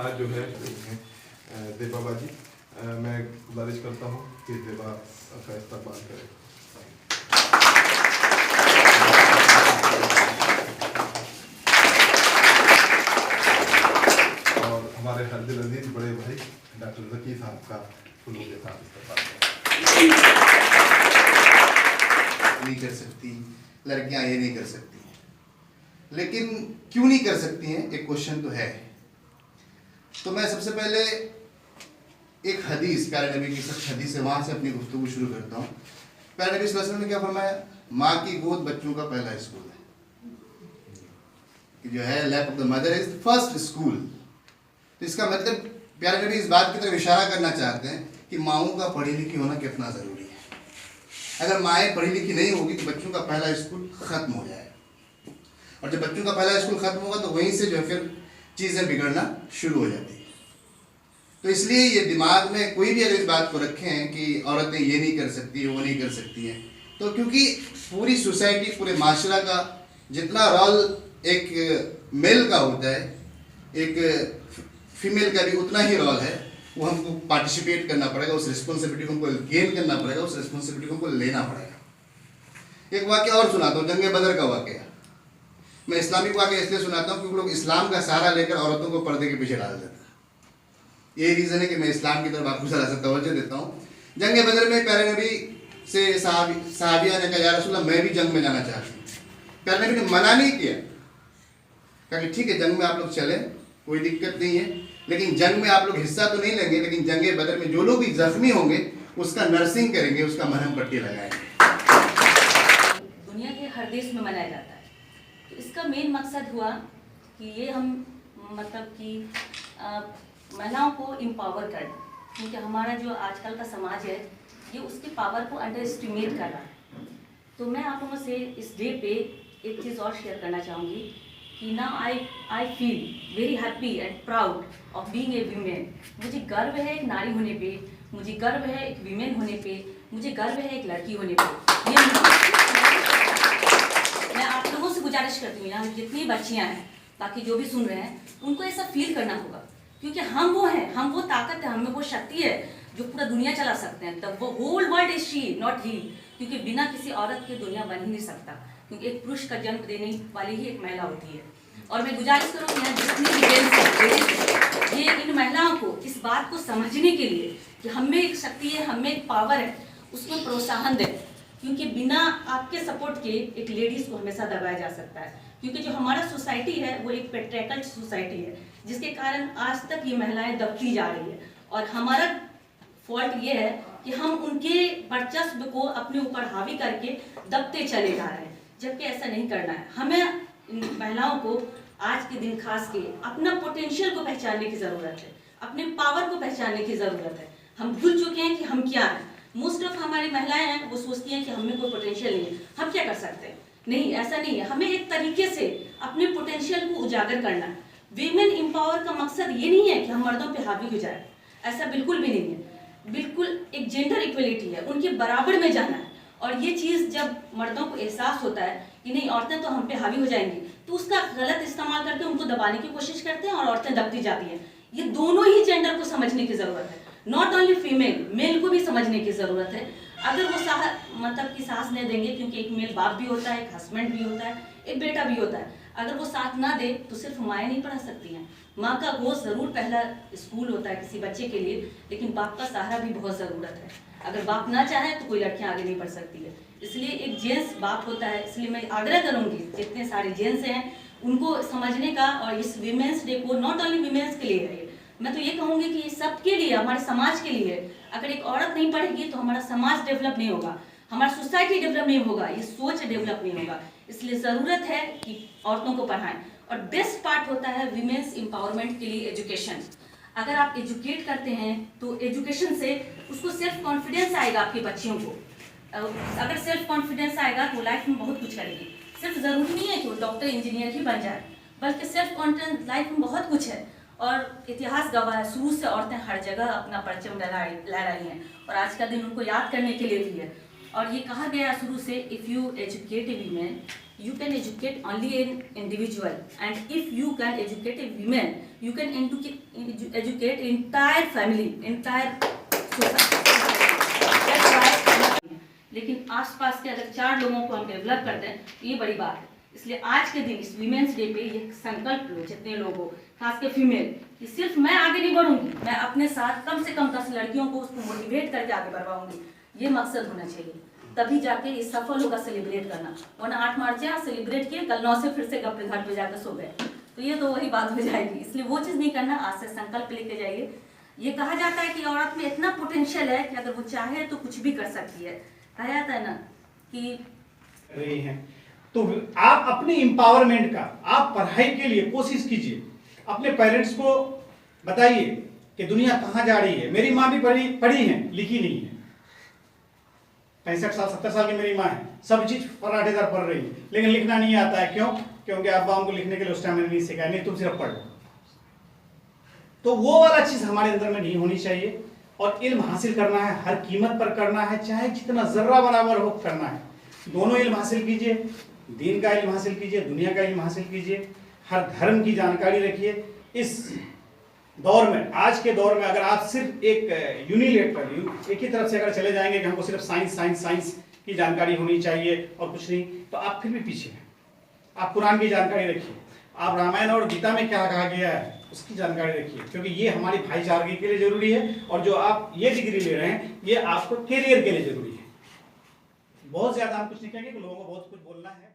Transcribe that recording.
साथ जो है देबा बाजी, मैं गुजारिश करता हूँ कि देबा का इस्तेमाल करें। और हमारे हरदिल अजीज बड़े भाई डॉक्टर जकी साहब का फूलों के साथ इस्तेमाल नहीं कर सकती, लड़कियां ये नहीं कर सकती, लेकिन क्यों नहीं कर सकती हैं, एक क्वेश्चन तो है। तो मैं सबसे पहले एक हदीस, प्यारे नबी की सच हदीस है, वहां से अपनी गुफ्तगू शुरू करता हूँ। प्यारे नबी सल्लल्लाहु अलैहि वसल्लम ने क्या फरमाया? माँ की गोद बच्चों का पहला स्कूल है, कि जो है lap of the mother is the first school. तो इसका मतलब प्यारे नबी इस बात की तरफ इशारा करना चाहते हैं कि माओं का पढ़ी लिखी होना कितना ज़रूरी है। अगर माएँ पढ़ी लिखी नहीं होगी तो बच्चों का पहला स्कूल ख़त्म हो जाएगा, और जब बच्चों का पहला स्कूल ख़त्म होगा तो वहीं से जो है फिर चीज़ें बिगड़ना शुरू हो जाती है। तो इसलिए ये दिमाग में कोई भी अगर इस बात को रखें कि औरतें ये नहीं कर सकती, वो नहीं कर सकती हैं, तो क्योंकि पूरी सोसाइटी, पूरे माशरा का जितना रोल एक मेल का होता है, एक फीमेल का भी उतना ही रोल है। वो हमको पार्टिसिपेट करना पड़ेगा, उस रिस्पॉन्सिबिलिटी को हमको गेन करना पड़ेगा, उस रिस्पॉन्सिबिलिटी को हमको लेना पड़ेगा। एक वाक़या और सुनाता हूँ, जंग बदर का वाक़या। मैं इस्लामिक वाक़या इसलिए सुनाता हूँ क्योंकि लोग इस्लाम का सहारा लेकर औरतों को पर्दे के पीछे डाल देते हैं। यही रीज़न है कि मैं इस्लाम की तरफ आपको ज़रा सा तवज्जो देता हूँ। जंग बदर में प्यारे नबी से सहाबिया ने कहा, या रसूल अल्लाह, मैं भी जंग में जाना चाहती हूँ। प्यारे नबी ने मना नहीं किया, कहा कि ठीक है जंग में आप लोग चलें, कोई दिक्कत नहीं है, लेकिन जंग में आप लोग हिस्सा तो नहीं लेंगे, लेकिन जंग बदर में जो लोग भी जख्मी होंगे उसका नर्सिंग करेंगे, उसका मरहम पट्टी लगाएंगे। दुनिया के हर देश में मनाया जाता है। तो इसका मेन मकसद हुआ कि ये हम मतलब कि महिलाओं को एम्पावर करना, क्योंकि हमारा जो आजकल का समाज है ये उसकी पावर को अंडर एस्टिमेट कर रहा है। तो मैं आप लोगों से इस डे पे एक चीज़ और शेयर करना चाहूँगी कि now I feel very happy and proud of being a women. मुझे गर्व है एक नारी होने पे, मुझे गर्व है एक वीमेन होने पे, मुझे गर्व है एक लड़की होने पे। ये मैं आप लोगों से गुजारिश करती हूँ, यहाँ जितनी बच्चियाँ हैं, बाकी जो भी सुन रहे हैं, उनको ऐसा फील करना होगा, क्योंकि हम वो हैं, हम वो ताकत है, हमें वो शक्ति है जो पूरा दुनिया चला सकते हैं। तब वो whole world is she not he, क्योंकि बिना किसी औरत के दुनिया बन ही नहीं सकता, क्योंकि एक पुरुष का जन्म देने वाली ही एक महिला होती है। और मैं गुजारिश करूँगी यहाँ जितनी भी जेंट्स हैं, ये इन महिलाओं को इस बात को समझने के लिए कि हमें एक शक्ति है, हमें एक पावर है, उसको प्रोत्साहन दें, क्योंकि बिना आपके सपोर्ट के एक लेडीज़ को हमेशा दबाया जा सकता है। क्योंकि जो हमारा सोसाइटी है वो एक पेट्रियार्कल सोसाइटी है, जिसके कारण आज तक ये महिलाएं दबती जा रही है। और हमारा फॉल्ट ये है कि हम उनके वर्चस्व को अपने ऊपर हावी करके दबते चले जा रहे हैं, जबकि ऐसा नहीं करना है। हमें इन महिलाओं को आज के दिन खास के अपना पोटेंशियल को पहचानने की ज़रूरत है, अपने पावर को पहचानने की ज़रूरत है। हम भूल चुके हैं कि हम क्या हैं। मोस्ट ऑफ हमारी महिलाएं हैं वो सोचती हैं कि हमें कोई पोटेंशियल नहीं है, हम क्या कर सकते हैं। नहीं, ऐसा नहीं है। हमें एक तरीके से अपने पोटेंशियल को उजागर करना है। वीमेन एम्पावर का मकसद ये नहीं है कि हम मर्दों पे हावी हो जाए, ऐसा बिल्कुल भी नहीं है। बिल्कुल एक जेंडर इक्वलिटी है, उनके बराबर में जाना है। और ये चीज़ जब मर्दों को एहसास होता है कि नहीं औरतें तो हम पे हावी हो जाएंगी, तो उसका गलत इस्तेमाल करके उनको दबाने की कोशिश करते हैं और औरतें दबती जाती हैं। ये दोनों ही जेंडर को समझने की ज़रूरत है, नॉट ओनली फीमेल, मेल को भी समझने की ज़रूरत है। अगर वो मतलब कि साथ नहीं देंगे, क्योंकि एक मेल बाप भी होता है, एक हस्बैंड भी होता है, एक बेटा भी होता है। अगर वो साथ ना दे तो सिर्फ माएँ नहीं पढ़ा सकती हैं। माँ का गोद ज़रूर पहला स्कूल होता है किसी बच्चे के लिए, लेकिन बाप का सहारा भी बहुत ज़रूरत है। अगर बाप ना चाहे तो कोई लड़कियाँ आगे नहीं बढ़ सकती है। इसलिए एक जेंट्स बाप होता है। इसलिए मैं आग्रह करूँगी जितने सारे जेंट्स हैं उनको समझने का, और इस वीमेंस डे को नॉट ओनली वीमेंस के लिए है, मैं तो ये कहूँगी कि सबके लिए, हमारे समाज के लिए। अगर एक औरत नहीं पढ़ेगी तो हमारा समाज डेवलप नहीं होगा, हमारा सोसाइटी डेवलप नहीं होगा, ये सोच डेवलप नहीं होगा। इसलिए ज़रूरत है कि औरतों को पढ़ाएं। और बेस्ट पार्ट होता है वीमेंस एम्पावरमेंट के लिए एजुकेशन। अगर आप एजुकेट करते हैं तो एजुकेशन से उसको सेल्फ कॉन्फिडेंस आएगा आपकी बच्चियों को। अगर सेल्फ कॉन्फिडेंस आएगा तो लाइफ में बहुत कुछ करेगी। सिर्फ ज़रूरी नहीं है कि वो डॉक्टर इंजीनियर ही बन जाए, बल्कि सेल्फ कॉन्फिडेंस लाइफ में बहुत कुछ है। और इतिहास गवाह है, शुरू से औरतें हर जगह अपना परचम लहरा रही हैं, और आज का दिन उनको याद करने के लिए भी है। और ये कहा गया शुरू से, if you educate A women you can educate only an individual, and if you can educate a woman you can educate entire family, entire society. That's why लेकिन आसपास के अगर 4 लोगों को हम डेवलप करते हैं ये बड़ी बात है। इसलिए आज के दिन इस वीमेंस डे पे ये संकल्प लो जितने लोग हो, खास के फीमेल, कि सिर्फ मैं आगे नहीं बढ़ूंगी, मैं अपने साथ कम से कम 10 लड़कियों को उसको मोटिवेट करके आगे बढ़वाऊंगी। ये मकसद होना चाहिए, तभी जाके ये सफल होगा सेलिब्रेट करना। वरना 8 मार्च है सेलिब्रेट किए, कल 9 से फिर से गप्पे घर पे जाकर सो गए, तो ये तो वही बात हो जाएगी। इसलिए वो चीज़ नहीं करना, आज से संकल्प लेके जाइए। ये कहा जाता है कि औरत में इतना पोटेंशियल है कि अगर वो चाहे तो कुछ भी कर सकती है। कहा जाता है ना कि रही हैं, तो आप अपने एम्पावरमेंट का, आप पढ़ाई के लिए कोशिश कीजिए, अपने पेरेंट्स को बताइए कि दुनिया कहाँ जा रही है। मेरी माँ भी पढ़ी है, लिखी नहीं है। 65 साल 70 साल की मेरी माँ है, सब चीज फराटेदार पढ़ रही है, लेकिन लिखना नहीं आता है। क्यों? क्योंकि अब्बा हमको लिखने के लिए उस टाइम में नहीं सिखाया, नहीं तुम सिर्फ पढ़ो। तो वो वाला चीज हमारे अंदर में नहीं होनी चाहिए। और इल्म हासिल करना है, हर कीमत पर करना है, चाहे जितना जर्रा बराबर हो करना है। दोनों इल्म हासिल कीजिए, दीन का इल्म हासिल कीजिए, दुनिया का इल्म हासिल कीजिए, हर धर्म की जानकारी रखिए। इस दौर में, आज के दौर में अगर आप सिर्फ एक यूनिलेटरल एक ही तरफ से अगर चले जाएंगे कि हमको सिर्फ साइंस की जानकारी होनी चाहिए और कुछ नहीं, तो आप फिर भी पीछे हैं। आप कुरान की जानकारी रखिए, आप रामायण और गीता में क्या कहा गया है उसकी जानकारी रखिए, क्योंकि ये हमारी भाईचारगी के लिए जरूरी है। और जो आप ये डिग्री ले रहे हैं ये आपको कैरियर के लिए जरूरी है। बहुत ज्यादा हम कुछ नहीं कहेंगे, लोगों को बहुत कुछ बोलना है।